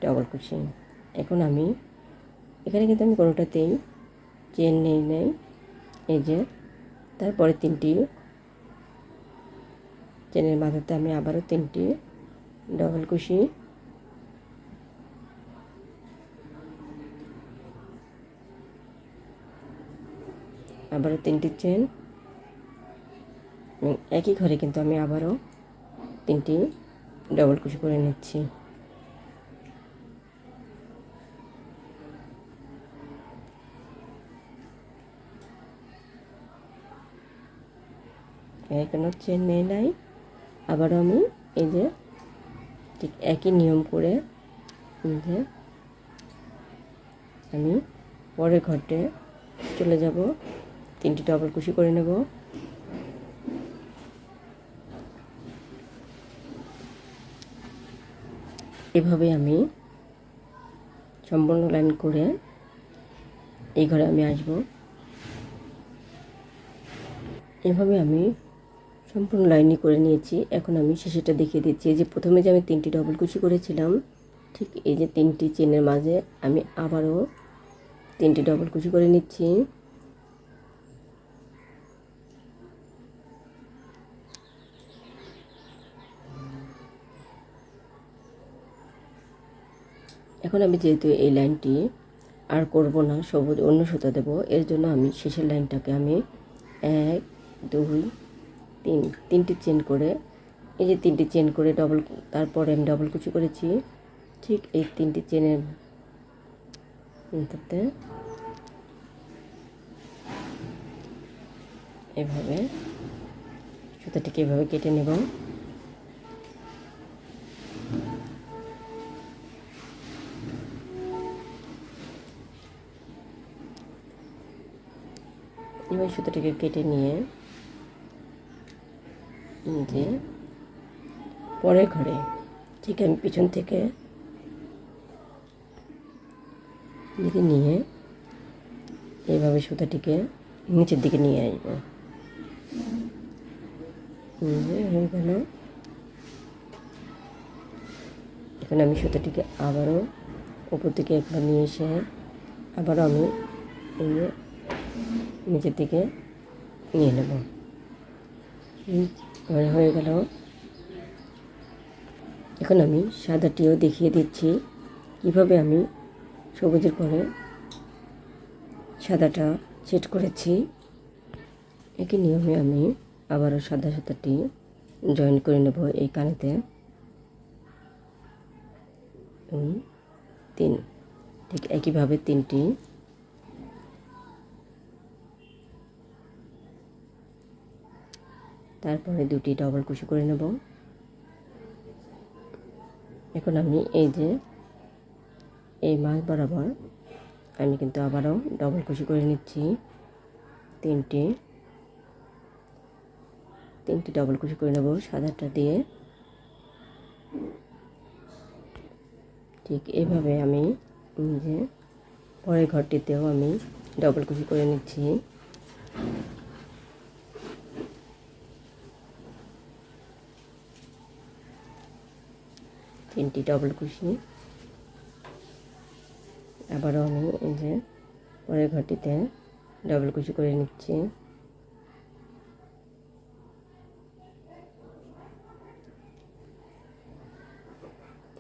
Double কুশি। এখন আমি এখানে কিন্তু আমি কোনোটাতেই চেন নেই, এই যে তারপরে 3টি চেনের মাথাতে আমি আবারও 3টি ডবল কুশি, আবারও 3টি চেন এবং একই ঘরে কিন্তু আমি আবারও 3টি ডবল কুশি করে নিচ্ছি। কোনো চেন নাই, আবারও আমি এই যে ঠিক একই নিয়ম করে যে আমি পরের ঘরটে চলে যাব, 3টি ডবল কুশি করে নেব। এভাবে আমি সম্পূর্ণ লাইন করে এই ঘরে আমি আসব। এভাবে আমি সম্পূর্ণ লাইনই করে নিয়েছি। এখন আমি শেষেটা দেখিয়ে দিচ্ছি। যে প্রথমে যে আমি 3টি ডবল কুশি করেছিলাম, ঠিক এই যে 3টি চেনের মাঝে আমি আবারও 3টি ডবল কুশি করে নিচ্ছি। এখন আমি যেহেতু এই লাইনটি আর করব না, সবুজ অন্য সুতা দেব, এর জন্য আমি শেষের লাইনটাকে আমি 1 2 3 3টি চেন করে, এই যে 3টি চেন করে তারপরে আমি ডবল কুচি করেছি, ঠিক এই 3টি চেনের মধ্যে এভাবে সুতাটিকে এভাবে কেটে নেব। এবার সুতাটিকে কেটে নিয়ে যে পরের ঘরে ঠিক আমি পিছন থেকে নিয়ে এইভাবে সুতাটিকে নিচের দিকে নিয়ে আসব। হয়ে গেল। এখন আমি সুতাটিকে আবারও উপর দিকে একবার নিয়ে এসে আবারও আমি এই যে নিচের দিকে নিয়ে নেব। হয়ে গেল। এখন আমি সাদাটিও দেখিয়ে দিচ্ছি কিভাবে আমি সবুজের পরে সাদাটা সেট করেছি। একই নিয়মে আমি আবারও সাদা সুতাটি জয়েন করে নেব এই কানেতে। 3 ঠিক একইভাবে 3টি তারপরে 2টি ডবল কুশি করে নেব। এখন আমি এই যে এই মাঝ বরাবর আমি কিন্তু আবারও ডবল কুশি করে নিচ্ছি, 3টি ডবল কুশি করে নেব সাদাটা দিয়ে। ঠিক এইভাবে আমি যে পরের ঘরটিতেও আমি ডবল কুশি করে নিচ্ছি। তিনটি ডবল কুশি, আবারও আমি এই যে পরের ঘরটিতে ডবল কুশি করে নিচ্ছি।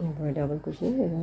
এরপরে ডবল কুশি এবং